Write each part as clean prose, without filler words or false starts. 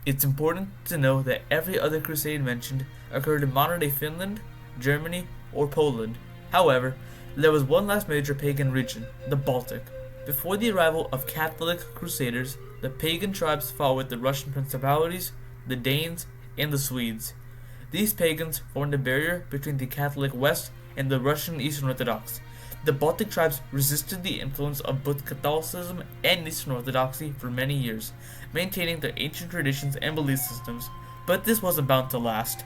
It's important to know that every other crusade mentioned occurred in modern-day Finland, Germany, or Poland. However, there was one last major pagan region, the Baltic. Before the arrival of Catholic crusaders, the pagan tribes fought with the Russian principalities, the Danes, and the Swedes. These pagans formed a barrier between the Catholic West and the Russian Eastern Orthodox. The Baltic tribes resisted the influence of both Catholicism and Eastern Orthodoxy for many years, maintaining their ancient traditions and belief systems, but this wasn't bound to last.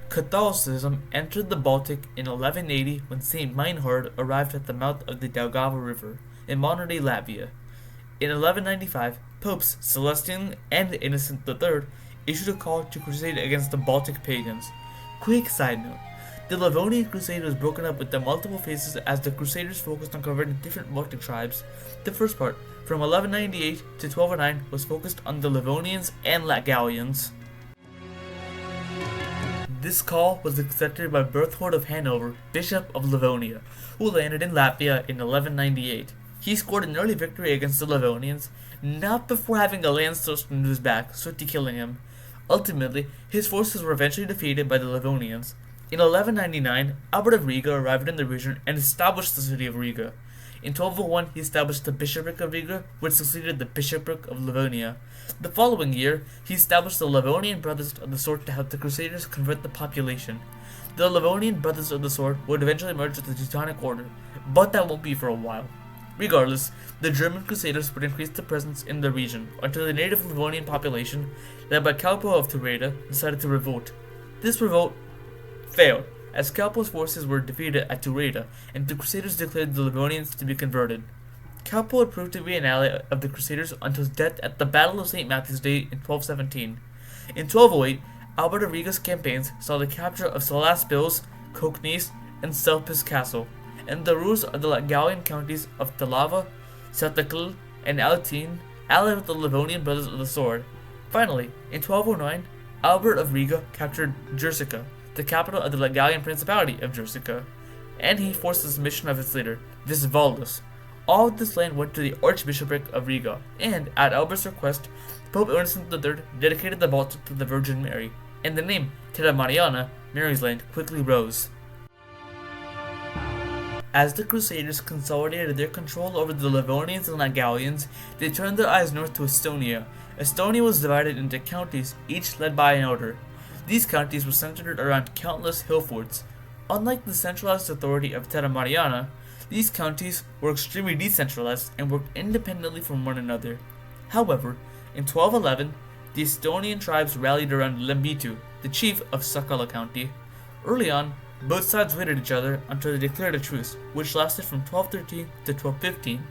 Catholicism entered the Baltic in 1180 when Saint Meinhard arrived at the mouth of the Daugava River in modern-day Latvia. In 1195, Popes Celestine and Innocent III issued a call to crusade against the Baltic pagans. Quick side note. The Livonian Crusade was broken up into multiple phases as the Crusaders focused on converting different Baltic tribes. The first part, from 1198 to 1209, was focused on the Livonians and Latgalians. This call was accepted by Berthold of Hanover, Bishop of Livonia, who landed in Latvia in 1198. He scored an early victory against the Livonians, not before having a lance thrust into his back, swiftly killing him. Ultimately, his forces were eventually defeated by the Livonians. In 1199, Albert of Riga arrived in the region and established the city of Riga. In 1201, he established the Bishopric of Riga, which succeeded the Bishopric of Livonia. The following year, he established the Livonian Brothers of the Sword to help the Crusaders convert the population. The Livonian Brothers of the Sword would eventually merge with the Teutonic Order, but that won't be for a while. Regardless, the German Crusaders would increase their presence in the region until the native Livonian population, led by Calpo of Tureda, decided to revolt. This revolt failed, as Calpo's forces were defeated at Tureda, and the Crusaders declared the Livonians to be converted. Calpo had proved to be an ally of the Crusaders until his death at the Battle of St. Matthew's Day in 1217. In 1208, Albert of Riga's campaigns saw the capture of Salaspils, Koknese, and Selpis Castle, and the rulers of the Latgalian counties of Talava, Seltekl, and Alatine allied with the Livonian Brothers of the Sword. Finally, in 1209, Albert of Riga captured Jersica, the capital of the Latgalian Principality of Jersica, and he forced the submission of its leader, Visvaldus. All of this land went to the Archbishopric of Riga, and, at Albert's request, Pope Innocent III dedicated the Baltic to the Virgin Mary, and the name Terra Mariana, Mary's Land, quickly rose. As the Crusaders consolidated their control over the Livonians and Latgalians, they turned their eyes north to Estonia. Estonia was divided into counties, each led by an order. These counties were centered around countless hill forts. Unlike the centralized authority of Terra Mariana, these counties were extremely decentralized and worked independently from one another. However, in 1211, the Estonian tribes rallied around Lembitu, the chief of Sakala County. Early on, both sides raided each other until they declared a truce, which lasted from 1213 to 1215.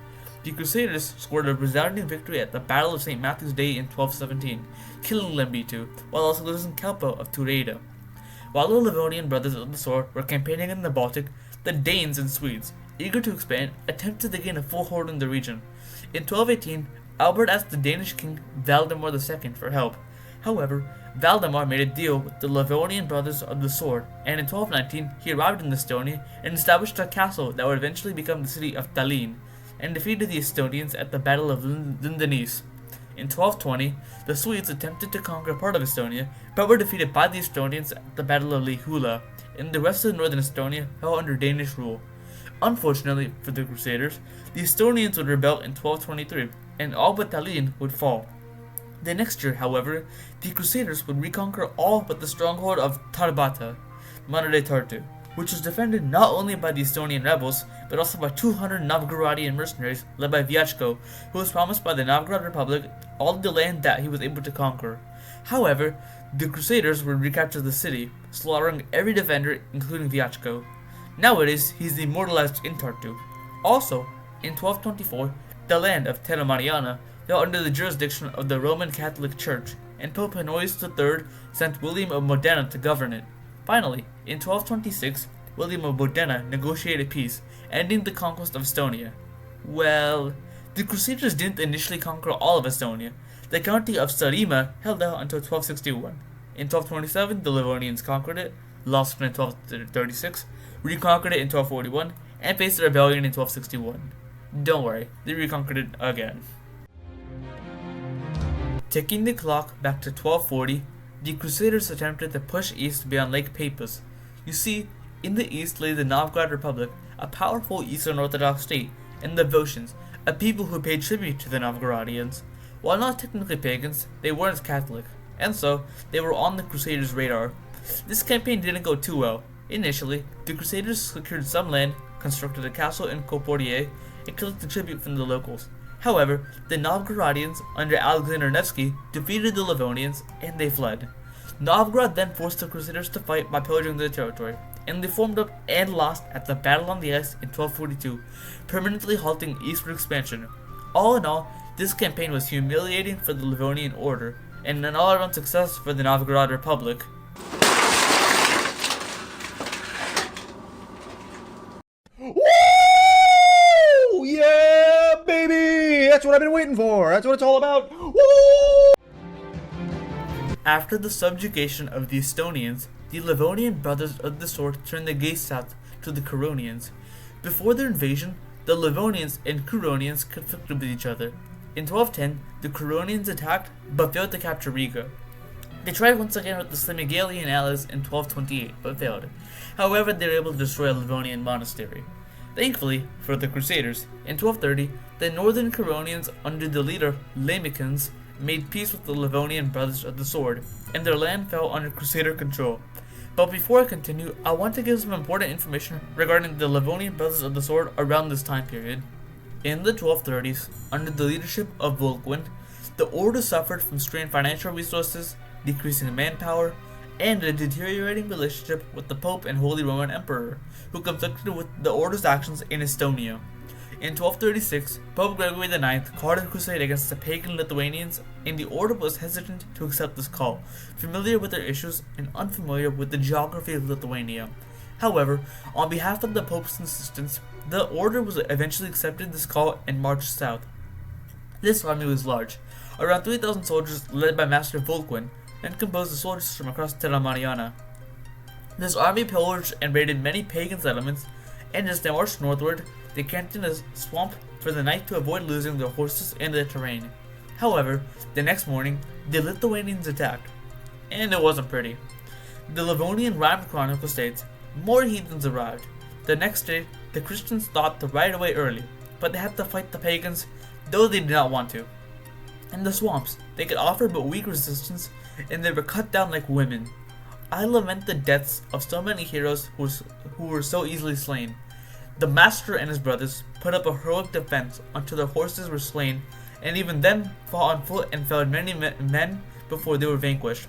The Crusaders scored a resounding victory at the Battle of St. Matthew's Day in 1217, killing Lembitu, while also losing Calpo of Tureda. While the Livonian Brothers of the Sword were campaigning in the Baltic, the Danes and Swedes, eager to expand, attempted to gain a foothold in the region. In 1218, Albert asked the Danish king Valdemar II for help. However, Valdemar made a deal with the Livonian Brothers of the Sword, and in 1219 he arrived in Estonia and established a castle that would eventually become the city of Tallinn, and defeated the Estonians at the Battle of Lindeniis. In 1220, the Swedes attempted to conquer part of Estonia, but were defeated by the Estonians at the Battle of Lihula, and the rest of northern Estonia fell under Danish rule. Unfortunately for the Crusaders, the Estonians would rebel in 1223, and all but Tallinn would fall. The next year, however, the Crusaders would reconquer all but the stronghold of Tarbata, modern-day Tartu, which was defended not only by the Estonian rebels, but also by 200 Novgorodian mercenaries led by Vyachko, who was promised by the Novgorod Republic all the land that he was able to conquer. However, the Crusaders would recapture the city, slaughtering every defender, including Vyachko. Nowadays, he is immortalized in Tartu. Also, in 1224, the land of Terra Mariana fell under the jurisdiction of the Roman Catholic Church, and Pope Honorius III sent William of Modena to govern it. Finally, in 1226, William of Modena negotiated peace, ending the conquest of Estonia. Well, the Crusaders didn't initially conquer all of Estonia. The county of Saaremaa held out until 1261. In 1227, the Livonians conquered it, lost it in 1236, reconquered it in 1241, and faced a rebellion in 1261. Don't worry, they reconquered it again. Taking the clock back to 1240, the Crusaders attempted to push east beyond Lake Peipus. You see, in the east lay the Novgorod Republic, a powerful Eastern Orthodox state, and the Voshians, a people who paid tribute to the Novgorodians. While not technically pagans, they weren't Catholic, and so they were on the Crusaders' radar. This campaign didn't go too well. Initially, the Crusaders secured some land, constructed a castle in Koporye, and collected tribute from the locals. However, the Novgorodians, under Alexander Nevsky, defeated the Livonians, and they fled. Novgorod then forced the Crusaders to fight by pillaging their territory, and they formed up and lost at the Battle on the Ice in 1242, permanently halting eastward expansion. All in all, this campaign was humiliating for the Livonian order, and an all-around success for the Novgorod Republic. Woo! Yeah, baby! That's what I've been waiting for. That's what it's all about. Woo! After the subjugation of the Estonians, the Livonian Brothers of the Sword turned the gaze south to the Curonians. Before their invasion, the Livonians and Curonians conflicted with each other. In 1210, the Curonians attacked but failed to capture Riga. They tried once again with the Semigalian allies in 1228 but failed. However, they were able to destroy a Livonian monastery. Thankfully for the Crusaders, in 1230, the northern Curonians under the leader Lamicans made peace with the Livonian Brothers of the Sword, and their land fell under Crusader control. But before I continue, I want to give some important information regarding the Livonian Brothers of the Sword around this time period. In the 1230s, under the leadership of Vulcan, the order suffered from strained financial resources, decreasing manpower, and a deteriorating relationship with the Pope and Holy Roman Emperor, who conflicted with the order's actions in Estonia. In 1236, Pope Gregory IX called a crusade against the pagan Lithuanians, and the order was hesitant to accept this call, familiar with their issues and unfamiliar with the geography of Lithuania. However, on behalf of the Pope's insistence, the order was eventually accepted this call and marched south. This army was large, around 3,000 soldiers led by Master Vulcan, and composed of soldiers from across Terra Mariana. This army pillaged and raided many pagan settlements, and as they marched northward, they camped in a swamp for the night to avoid losing their horses and their terrain. However, the next morning, the Lithuanians attacked, and it wasn't pretty. The Livonian Rime Chronicle states, more heathens arrived. The next day, the Christians thought to ride away early, but they had to fight the pagans, though they did not want to. In the swamps, they could offer but weak resistance, and they were cut down like women. I lament the deaths of so many heroes who were so easily slain. The master and his brothers put up a heroic defense until their horses were slain, and even then fought on foot and felled many men before they were vanquished.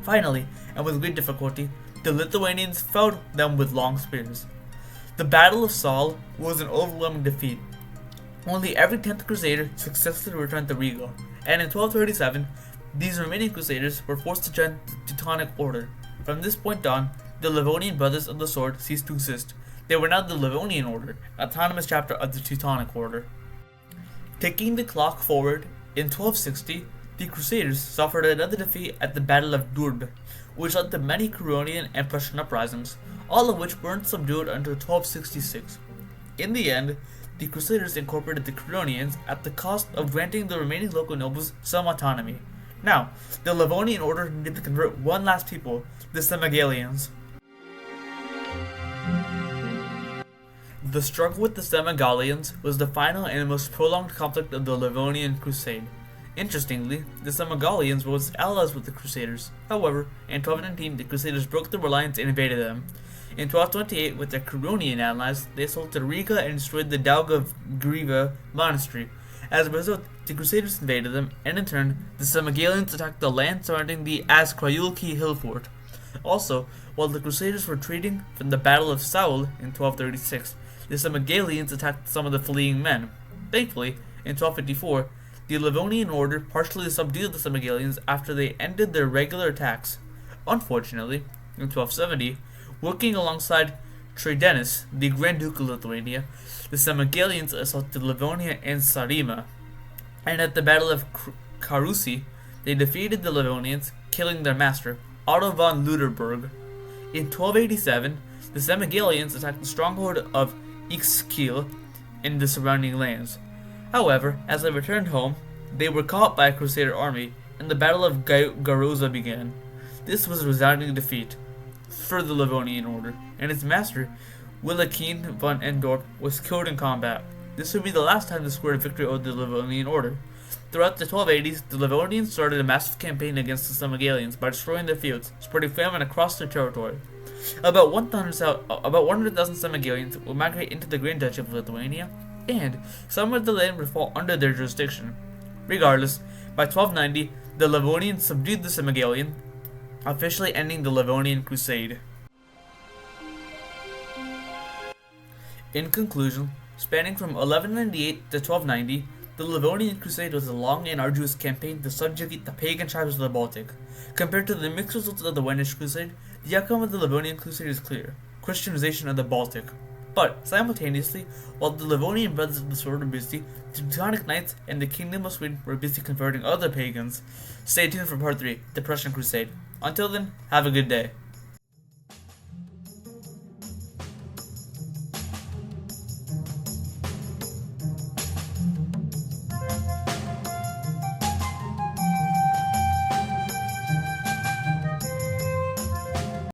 Finally, and with great difficulty, the Lithuanians felled them with long spears. The Battle of Saul was an overwhelming defeat. Only every 10th Crusader successfully returned to Riga, and in 1237, these remaining Crusaders were forced to join the Teutonic Order. From this point on, the Livonian Brothers of the Sword ceased to exist. They were now the Livonian Order, an autonomous chapter of the Teutonic Order. Taking the clock forward, in 1260, the Crusaders suffered another defeat at the Battle of Durb, which led to many Curonian and Prussian uprisings, all of which weren't subdued until 1266. In the end, the Crusaders incorporated the Curonians at the cost of granting the remaining local nobles some autonomy. Now, the Livonian Order needed to convert one last people, the Semigalians. The struggle with the Semigalians was the final and most prolonged conflict of the Livonian Crusade. Interestingly, the Semigalians were allies with the Crusaders. However, in 1219, the Crusaders broke their alliance and invaded them. In 1228, with their Curonian allies, they assaulted Riga and destroyed the Daugavgrīva monastery. As a result, the Crusaders invaded them, and in turn, the Semigalians attacked the land surrounding the Askrayulki hill fort. Also, while the Crusaders were retreating from the Battle of Saul in 1236, the Semigalians attacked some of the fleeing men. Thankfully, in 1254, the Livonian Order partially subdued the Semigalians after they ended their regular attacks. Unfortunately, in 1270, working alongside Traidenis, the Grand Duke of Lithuania, the Semigalians assaulted Livonia and Saaremaa, and at the Battle of Karusi, they defeated the Livonians, killing their master, Otto von Luderburg. In 1287, the Semigalians attacked the stronghold of Ixkill in the surrounding lands. However, as they returned home, They were caught by a Crusader army, and the Battle of Garoza began. This was a resounding defeat for the Livonian Order, and its master, Willikin von Endorp, was killed in combat. This would be the last time they scored a victory over the Livonian Order. Throughout the 1280s, the Livonians started a massive campaign against the Samogalians by destroying their fields, spreading famine across their territory. About 100,000 Samogalians would migrate into the Grand Duchy of Lithuania, and some of the land would fall under their jurisdiction. Regardless, by 1290, the Livonians subdued the Samogalian, officially ending the Livonian Crusade. In conclusion, spanning from 1198 to 1290, the Livonian Crusade was a long and arduous campaign to subjugate the pagan tribes of the Baltic. Compared to the mixed results of the Wendich Crusade, the outcome of the Livonian Crusade is clear: Christianization of the Baltic. But, simultaneously, while the Livonian Brothers of the Sword were busy, the Teutonic Knights and the Kingdom of Sweden were busy converting other pagans. Stay tuned for part 3, the Prussian Crusade. Until then, have a good day.